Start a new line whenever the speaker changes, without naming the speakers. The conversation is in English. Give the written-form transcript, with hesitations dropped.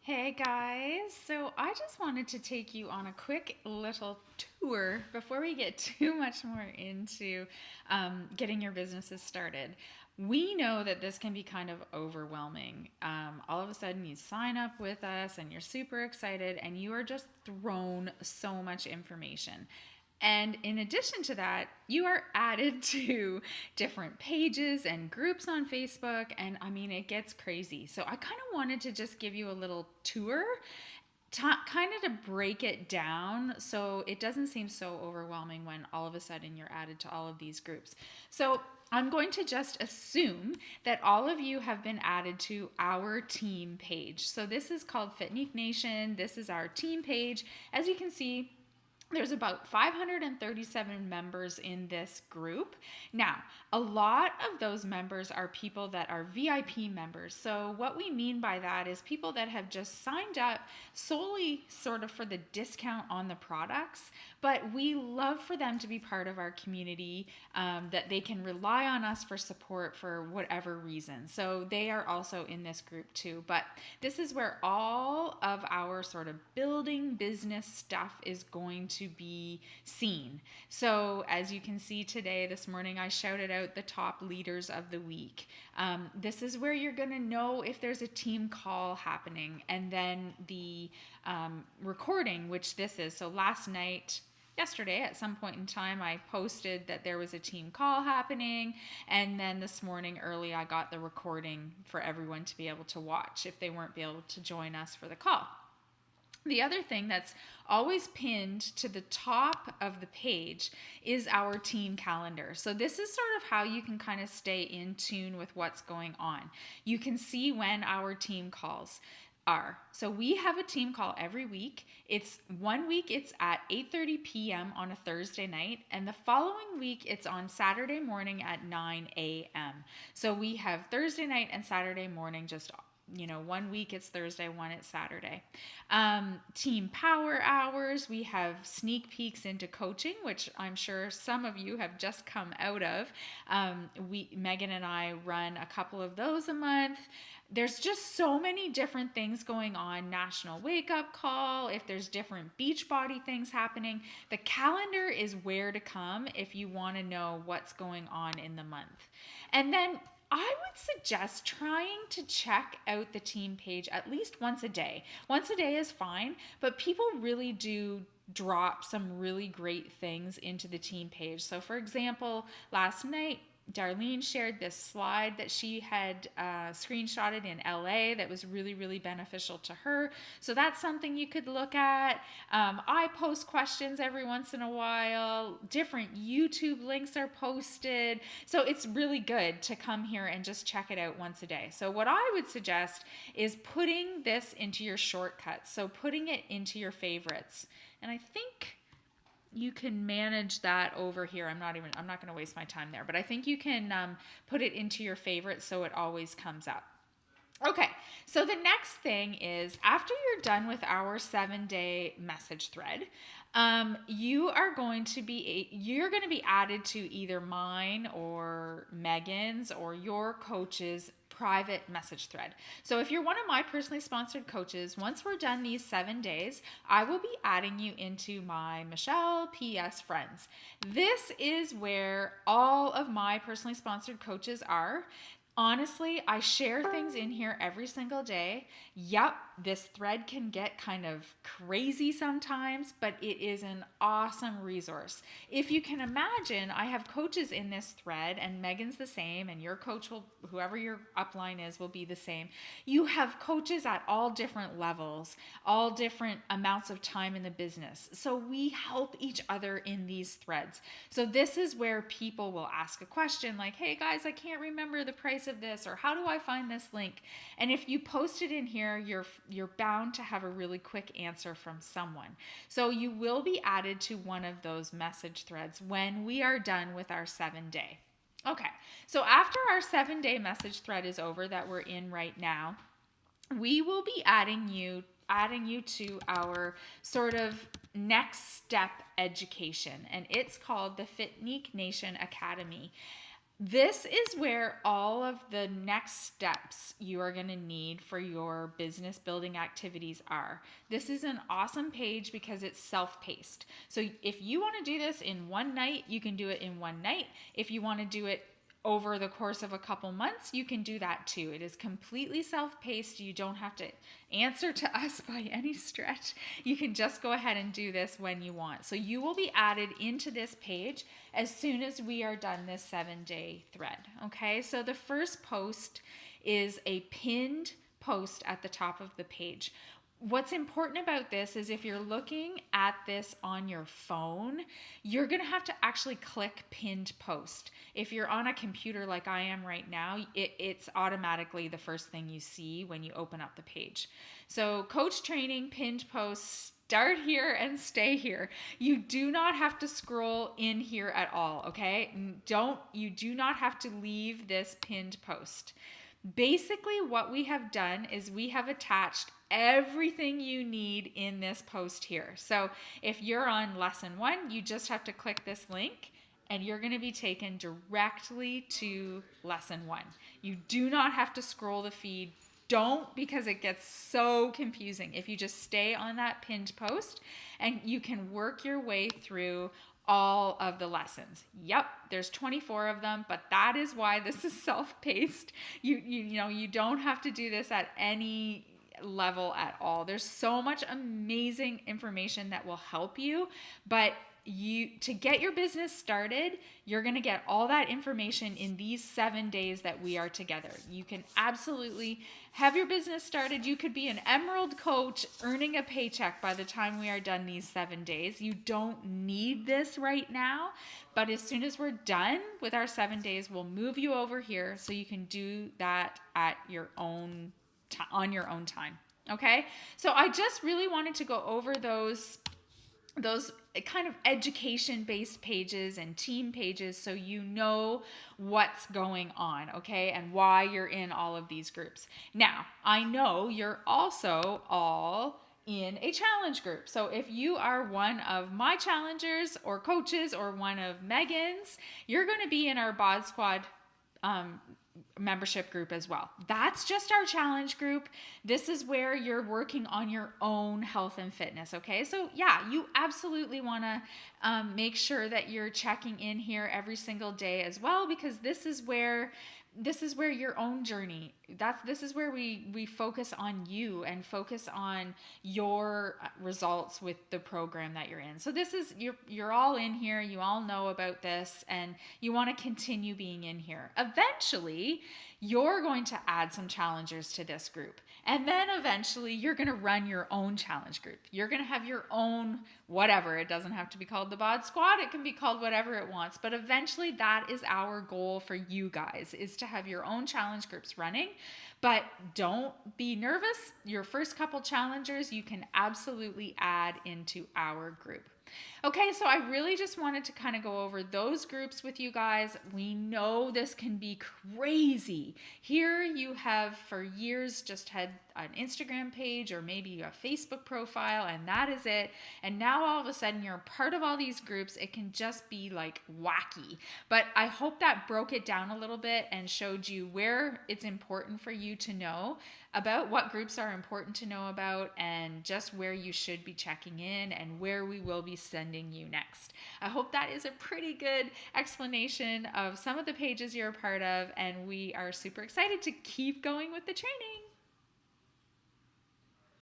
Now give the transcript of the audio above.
Hey guys, so I just wanted to take you on a quick little tour before we get too much more into getting your businesses started. We know that this can be kind of overwhelming. All of a sudden, you sign up with us and you're super excited, and you are just thrown so much information. And in addition to that, you are added to different pages and groups on Facebook. And I mean, it gets crazy. So I kind of wanted to just give you a little tour, kind of to break it down so it doesn't seem so overwhelming when all of a sudden you're added to all of these groups. So I'm going to just assume that all of you have been added to our team page. So this is called Fitnique Nation. This is our team page. As you can see, there's about 537 members in this group. Now, a lot of those members are people that are VIP members. So, what we mean by that is people that have just signed up solely sort of for the discount on the products, but we love for them to be part of our community, that they can rely on us for support for whatever reason. So, they are also in this group too. But this is where all of our sort of building business stuff is going to be seen. So, as you can see today, this morning, I shouted out the top leaders of the week. This is where you're going to know if there's a team call happening, and then the recording, which this is. So, yesterday at some point in time, I posted that there was a team call happening, and then this morning early I got the recording for everyone to be able to watch if they weren't able to join us for the call. The other thing that's always pinned to the top of the page is our team calendar. So this is sort of how you can kind of stay in tune with what's going on. You can see when our team calls are. So we have a team call every week. It's 1 week it's at 8:30 p.m. on a Thursday night, and the following week it's on Saturday morning at 9 a.m. So we have Thursday night and Saturday morning, just 1 week it's Thursday, one it's Saturday. Team power hours, we have sneak peeks into coaching, which I'm sure some of you have just come out of. Megan and I run a couple of those a month. There's just so many different things going on. National Wake Up Call, if there's different Beachbody things happening. The calendar is where to come if you want to know what's going on in the month. And then I would suggest trying to check out the team page at least once a day. Once a day is fine, but people really do drop some really great things into the team page. So, for example, last night, Darlene shared this slide that she had screenshotted in LA that was really, really beneficial to her. So that's something you could look at. I post questions every once in a while. Different YouTube links are posted. So it's really good to come here and just check it out once a day. So what I would suggest is putting this into your shortcuts. So putting it into your favorites. And I think you can manage that over here. I'm not going to waste my time there, but I think you can put it into your favorites so it always comes up. Okay, so the next thing is, after you're done with our 7-day message thread, you're going to be added to either mine or Megan's or your coach's private message thread. So if you're one of my personally sponsored coaches, once we're done these 7 days, I will be adding you into my Michelle PS friends. This is where all of my personally sponsored coaches are. Honestly, I share things in here every single day. Yep, this thread can get kind of crazy sometimes, but it is an awesome resource. If you can imagine, I have coaches in this thread, and Megan's the same, and your coach whoever your upline is, will be the same. You have coaches at all different levels, all different amounts of time in the business. So we help each other in these threads. So this is where people will ask a question like, hey guys, I can't remember the price of this, or how do I find this link? And if you post it in here, you're bound to have a really quick answer from someone. So you will be added to one of those message threads when we are done with our 7-day. Okay, so after our 7-day message thread is over that we're in right now, we will be adding you to our sort of next step education, and it's called the Fitnique Nation Academy. This is where all of the next steps you are going to need for your business building activities are. This is an awesome page because it's self-paced. So if you want to do this in one night, you can do it in one night. If you want to do it over the course of a couple months, you can do that too. It is completely self-paced. You don't have to answer to us by any stretch. You can just go ahead and do this when you want. So you will be added into this page as soon as we are done this 7-day thread. Okay, so the first post is a pinned post at the top of the page. What's important about this is if you're looking at this on your phone, you're going to have to actually click pinned post. If you're on a computer like I am right now, it's automatically the first thing you see when you open up the page. So coach training, pinned posts, start here and stay here. You do not have to scroll in here at all, okay? You do not have to leave this pinned post. Basically, what we have done is we have attached everything you need in this post here. So if you're on lesson 1, you just have to click this link and you're going to be taken directly to lesson 1. You do not have to scroll the feed. Don't, because it gets so confusing. If you just stay on that pinned post and you can work your way through all of the lessons. Yep, there's 24 of them, but that is why this is self-paced. You don't have to do this at any level at all. There's so much amazing information that will help you, but to get your business started, you're going to get all that information in these 7 days that we are together. You can absolutely have your business started. You could be an emerald coach earning a paycheck by the time we are done these 7 days. You don't need this right now, but as soon as we're done with our 7 days, we'll move you over here so you can do that at your own on your own time. Okay? So I just really wanted to go over those kind of education-based pages and team pages so you know what's going on, okay, and why you're in all of these groups. Now, I know you're also all in a challenge group. So if you are one of my challengers or coaches or one of Megan's, you're going to be in our Bod Squad membership group as well. That's just our challenge group. This is where you're working on your own health and fitness. Okay, so yeah, you absolutely want to make sure that you're checking in here every single day as well, because this is where your own journey, this is where we focus on you and focus on your results with the program that you're in. So this is, you're all in here, you all know about this, and you want to continue being in here. Eventually, you're going to add some challengers to this group. And then eventually you're going to run your own challenge group. You're going to have your own whatever. It doesn't have to be called the Bod Squad. It can be called whatever it wants. But eventually that is our goal for you guys, is to have your own challenge groups running. But don't be nervous. Your first couple challengers you can absolutely add into our group. Okay, so I really just wanted to kind of go over those groups with you guys. We know this can be crazy. Here you have for years just had an Instagram page or maybe a Facebook profile, and that is it. And now all of a sudden you're part of all these groups. It can just be like wacky. But I hope that broke it down a little bit and showed you where it's important for you to know about, what groups are important to know about, and just where you should be checking in and where we will be sending you next. I hope that is a pretty good explanation of some of the pages you're a part of, and we are super excited to keep going with the training.